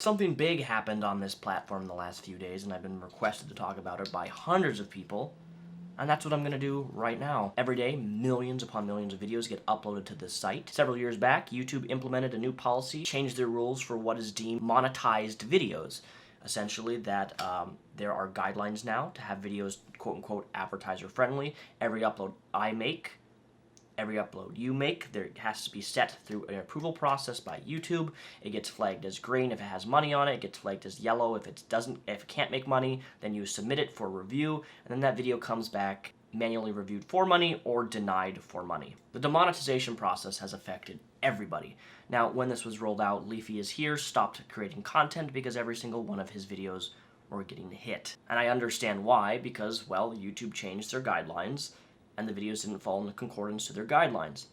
Something big happened on this platform in the last few days, and I've been requested to talk about it by hundreds of people, and that's what I'm going to do right now. Every day, millions upon millions of videos get uploaded to this site. Several years back, YouTube implemented a new policy, changed their rules for what is deemed monetized videos. Essentially, that there are guidelines now to have videos quote-unquote advertiser-friendly. Every upload I make, every upload you make, there has to be set through an approval process by YouTube. It gets flagged as green if it has money on it. It gets flagged as yellow if it can't make money. Then you submit it for review, and then that video comes back manually reviewed for money or denied for money. The demonetization process has affected everybody. Now, when this was rolled out, leafyishere stopped creating content because every single one of his videos were getting hit. And I understand why, because, well, YouTube changed their guidelines and the videos didn't fall in concordance to their guidelines.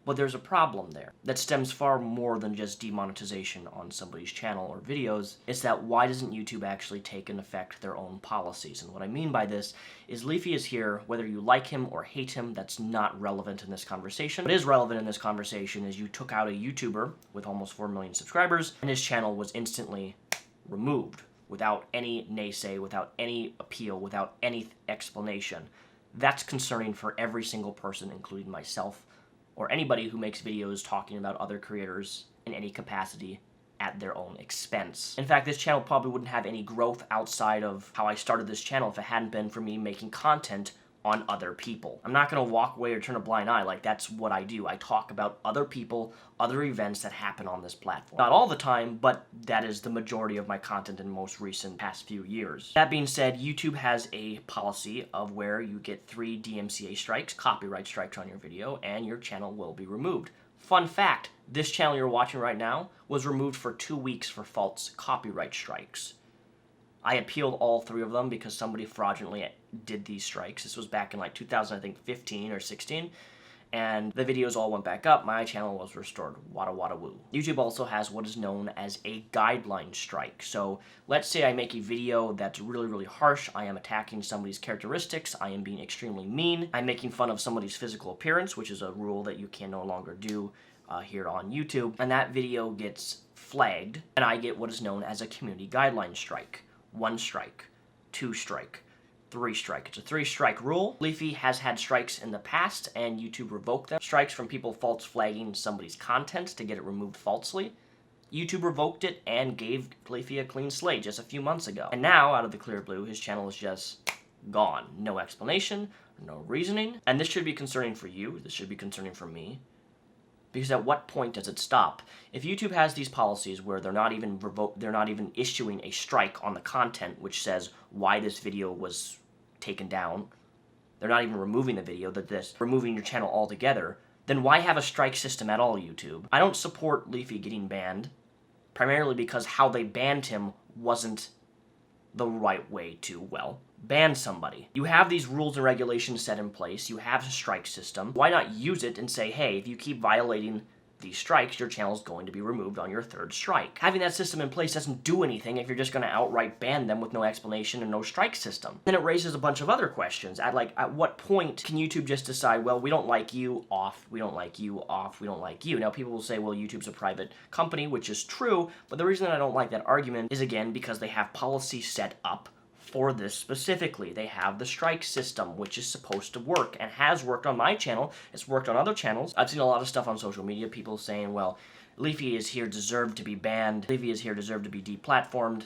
But there's a problem there that stems far more than just demonetization on somebody's channel or videos. It's that why doesn't YouTube actually take and effect their own policies? And what I mean by this is leafyishere, whether you like him or hate him, that's not relevant in this conversation. What is relevant in this conversation is you took out a YouTuber with almost 4 million subscribers, and his channel was instantly removed without any naysay, without any appeal, without any explanation. That's concerning for every single person, including myself, or anybody who makes videos talking about other creators in any capacity at their own expense. In fact, this channel probably wouldn't have any growth outside of how I started this channel if it hadn't been for me making content on other people. I'm not gonna walk away or turn a blind eye. Like, that's what I do. I talk about other people, other events that happen on this platform. Not all the time, but that is the majority of my content in the most recent past few years. That being said, YouTube has a policy of where you get 3 DMCA strikes, copyright strikes on your video, and your channel will be removed. Fun fact, this channel you're watching right now was removed for 2 weeks for false copyright strikes. I appealed all 3 of them because somebody fraudulently did these strikes. This was back in like 2015 or 16, and the videos all went back up. My channel was restored. Wada wada woo. YouTube also has what is known as a guideline strike. So let's say I make a video that's really, really harsh. I am attacking somebody's characteristics. I am being extremely mean. I'm making fun of somebody's physical appearance, which is a rule that you can no longer do here on YouTube. And that video gets flagged, and I get what is known as a community guideline strike. 1 strike, 2 strike, 3 strike. It's a 3-strike rule. Leafy has had strikes in the past, and YouTube revoked them. Strikes from people false flagging somebody's content to get it removed falsely. YouTube revoked it and gave Leafy a clean slate just a few months ago. And now, out of the clear blue, his channel is just gone. No explanation, no reasoning. And this should be concerning for you. This should be concerning for me. Because at what point does it stop? If YouTube has these policies where they're not even issuing a strike on the content which says why this video was taken down, they're not even removing the video, they're removing your channel altogether, then why have a strike system at all, YouTube? I don't support Leafy getting banned, primarily because how they banned him wasn't the right way to, well, ban somebody. You have these rules and regulations set in place. You have a strike system. Why not use it and say, hey, if you keep violating these strikes, your channel is going to be removed on your 3rd strike. Having that system in place doesn't do anything if you're just going to outright ban them with no explanation and no strike system. Then it raises a bunch of other questions. At what point can YouTube just decide, well, we don't like you, off, we don't like you, off, we don't like you? Now, people will say, well, YouTube's a private company, which is true, but the reason that I don't like that argument is, again, because they have policy set up for this specifically. They have the strike system, which is supposed to work and has worked on my channel. It's worked on other channels. I've seen a lot of stuff on social media, people saying, well, leafyishere deserved to be banned. leafyishere deserved to be deplatformed.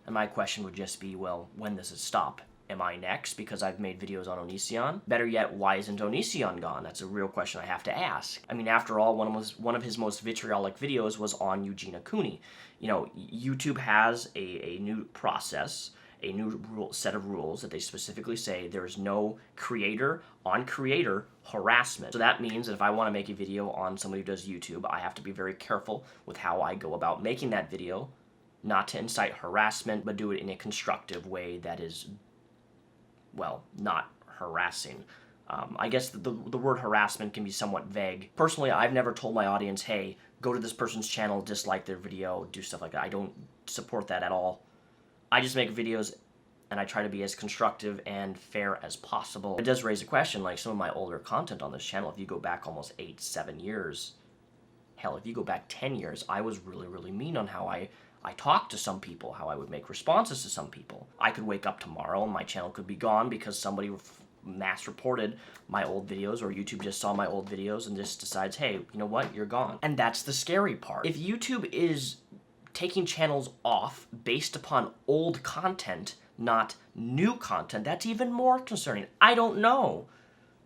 And my question would just be, well, when does it stop? Am I next because I've made videos on Onision? Better yet, why isn't Onision gone? That's a real question I have to ask. I mean, after all, one of his most vitriolic videos was on Eugene Cooney. You know, YouTube has a new process, a new set of rules that they specifically say there is no creator-on-creator harassment. So that means that if I want to make a video on somebody who does YouTube, I have to be very careful with how I go about making that video, not to incite harassment, but do it in a constructive way that is, well, not harassing. I guess the word harassment can be somewhat vague. Personally, I've never told my audience, hey, go to this person's channel, dislike their video, do stuff like that. I don't support that at all. I just make videos and I try to be as constructive and fair as possible. It does raise a question, like some of my older content on this channel, if you go back almost 8, 7 years, hell, if you go back 10 years, I was really, really mean on how I talked to some people, how I would make responses to some people. I could wake up tomorrow and my channel could be gone because somebody mass reported my old videos, or YouTube just saw my old videos and just decides, hey, you know what, you're gone. And that's the scary part. If YouTube is taking channels off based upon old content, not new content, that's even more concerning. I don't know.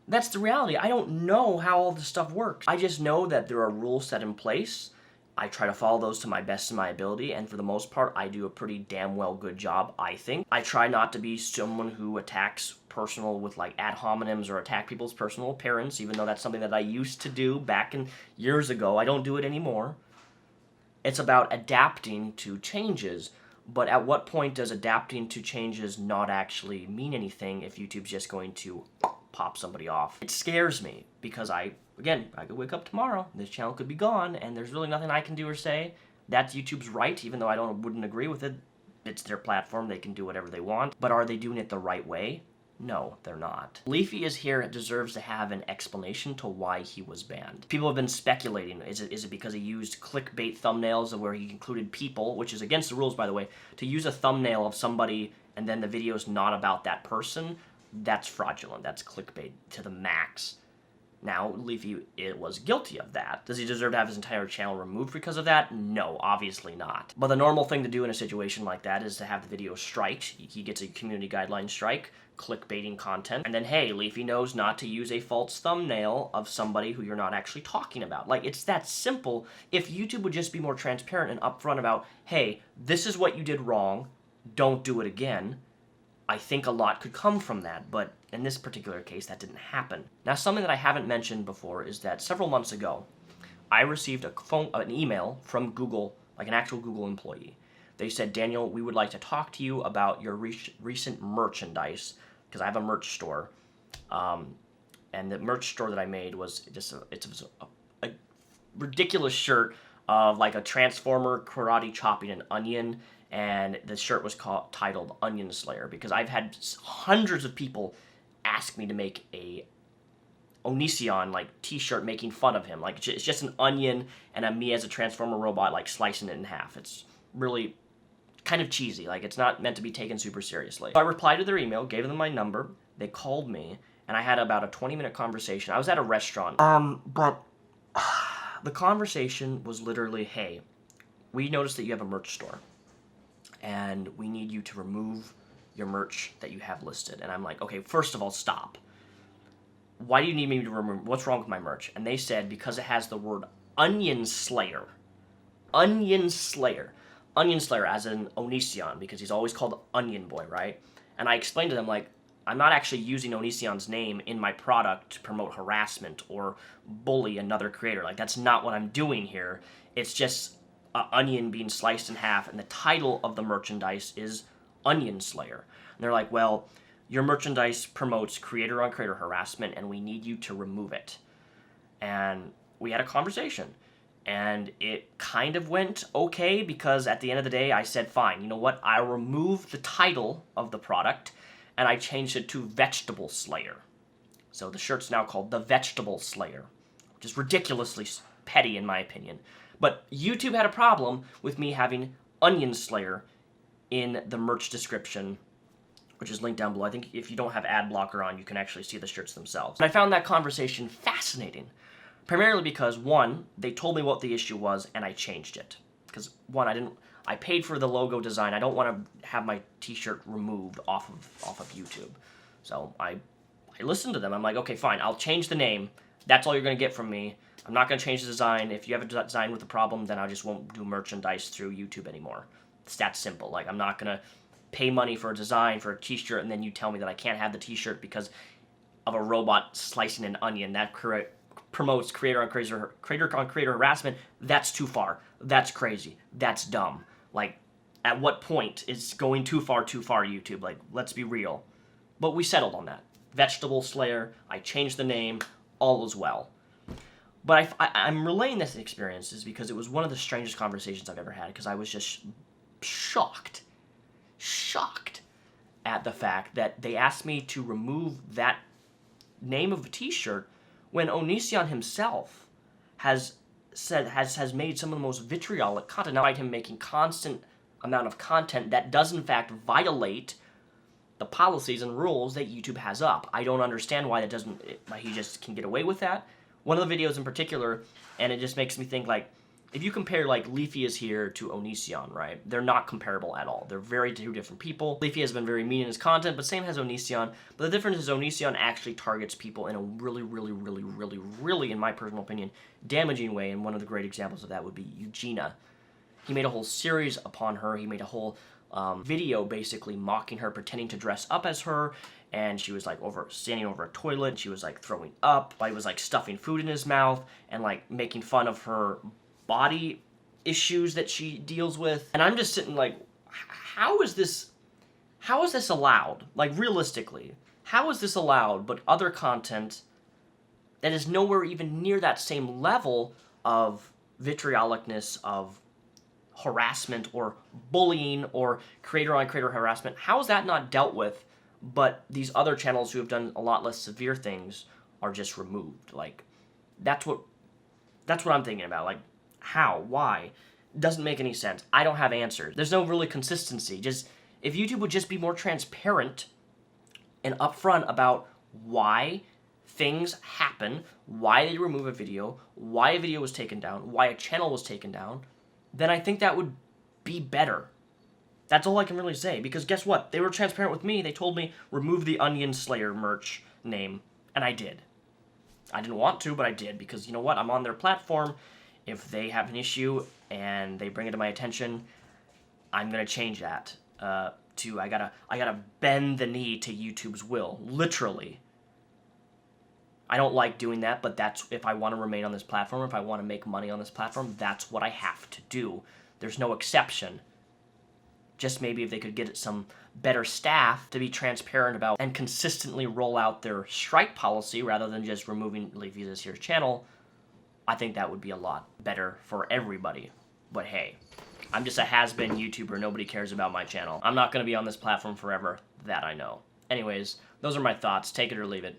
That's the reality. I don't know how all this stuff works. I just know that there are rules set in place. I try to follow those to my best of my ability, and for the most part, I do a pretty damn well good job, I think. I try not to be someone who attacks personal with like ad hominems or attack people's personal appearance, even though that's something that I used to do back in years ago. I don't do it anymore. It's about adapting to changes, but at what point does adapting to changes not actually mean anything if YouTube's just going to pop somebody off? It scares me because I could wake up tomorrow, this channel could be gone, and there's really nothing I can do or say. That's YouTube's right, even though I wouldn't agree with it. It's their platform, they can do whatever they want. But are they doing it the right way? No, they're not. Leafy is here deserves to have an explanation to why he was banned. People have been speculating. Is it because he used clickbait thumbnails where he included people, which is against the rules, by the way, to use a thumbnail of somebody and then the video is not about that person? That's fraudulent. That's clickbait to the max. Now, Leafy was guilty of that. Does he deserve to have his entire channel removed because of that? No, obviously not. But the normal thing to do in a situation like that is to have the video striked. He gets a community guideline strike, clickbaiting content, and then, hey, Leafy knows not to use a false thumbnail of somebody who you're not actually talking about. Like, it's that simple. If YouTube would just be more transparent and upfront about, hey, this is what you did wrong, don't do it again, I think a lot could come from that, but in this particular case, that didn't happen. Now, something that I haven't mentioned before is that several months ago, I received an email from Google, like an actual Google employee. They said, Daniel, we would like to talk to you about your recent merchandise, because I have a merch store, and the merch store that I made was just a ridiculous shirt of like a transformer karate chopping an onion, and the shirt was titled Onion Slayer, because I've had hundreds of people ask me to make a Onision like t-shirt making fun of him. Like, it's just an onion and me as a transformer robot like slicing it in half. It's really kind of cheesy. Like, it's not meant to be taken super seriously. So I replied to their email, gave them my number, they called me, and I had about a 20-minute conversation. I was at a restaurant. But the conversation was literally, hey, we noticed that you have a merch store, and we need you to remove your merch that you have listed. And I'm like, okay, first of all, stop. Why do you need me to remove? What's wrong with my merch? And they said, because it has the word Onion Slayer. Onion Slayer. Onion Slayer as in Onision, because he's always called Onion Boy, right? And I explained to them, like, I'm not actually using Onision's name in my product to promote harassment or bully another creator. Like, that's not what I'm doing here. It's just an onion being sliced in half, and the title of the merchandise is Onion Slayer. And they're like, well, your merchandise promotes creator-on-creator harassment, and we need you to remove it. And we had a conversation, and it kind of went okay, because at the end of the day, I said, fine, you know what, I'll remove the title of the product, and I changed it to Vegetable Slayer. So the shirt's now called the Vegetable Slayer, which is ridiculously petty in my opinion. But YouTube had a problem with me having Onion Slayer in the merch description, which is linked down below. I think if you don't have ad blocker on, you can actually see the shirts themselves. And I found that conversation fascinating, primarily because, one, they told me what the issue was, and I changed it. Because, one, I paid for the logo design. I don't want to have my t-shirt removed off of YouTube. So I listened to them. I'm like, okay, fine, I'll change the name. That's all you're going to get from me. I'm not going to change the design. If you have a design with a problem, then I just won't do merchandise through YouTube anymore. It's that simple. Like, I'm not going to pay money for a design for a t-shirt, and then you tell me that I can't have the t-shirt because of a robot slicing an onion. That promotes creator-on-creator harassment. That's too far. That's crazy. That's dumb. Like, at what point is going too far, YouTube? Like, let's be real. But we settled on that. Vegetable Slayer. I changed the name. All is well. But I'm relaying this experience is because it was one of the strangest conversations I've ever had, because I was just shocked at the fact that they asked me to remove that name of a t-shirt when Onision himself has has made some of the most vitriolic content. Now, him making constant amount of content that does in fact violate the policies and rules that YouTube has up. I don't understand why why he just can get away with that. One of the videos in particular, and it just makes me think, like, if you compare, like, leafyishere to Onision, right? They're not comparable at all. They're two different people. Leafy has been very mean in his content, but same has Onision. But the difference is Onision actually targets people in a really, in my personal opinion, damaging way, and one of the great examples of that would be Eugenia. He made a whole series upon her. He made a whole video basically mocking her, pretending to dress up as her, and she was like standing over a toilet, and she was like throwing up, he was like stuffing food in his mouth, and like making fun of her body issues that she deals with. And I'm just sitting like, how is this allowed? Like, realistically, how is this allowed, but other content that is nowhere even near that same level of vitriolicness, of harassment or bullying or creator-on-creator harassment, how is that not dealt with, but these other channels who have done a lot less severe things are just removed? Like, that's what I'm thinking about. Like, how? Why? Doesn't make any sense. I don't have answers. There's no really consistency. Just, if YouTube would just be more transparent and upfront about why things happen, why they remove a video, why a video was taken down, why a channel was taken down, then I think that would be better. That's all I can really say, because guess what? They were transparent with me. They told me, remove the Onion Slayer merch name, and I did. I didn't want to, but I did, because you know what? I'm on their platform. If they have an issue and they bring it to my attention, I'm gonna change that. I gotta bend the knee to YouTube's will, literally. I don't like doing that, but that's, if I want to remain on this platform, if I want to make money on this platform, that's what I have to do. There's no exception. Just maybe if they could get some better staff to be transparent about and consistently roll out their strike policy rather than just removing leafyishere's channel, I think that would be a lot better for everybody. But hey, I'm just a has-been YouTuber. Nobody cares about my channel. I'm not going to be on this platform forever. That I know. Anyways, those are my thoughts. Take it or leave it.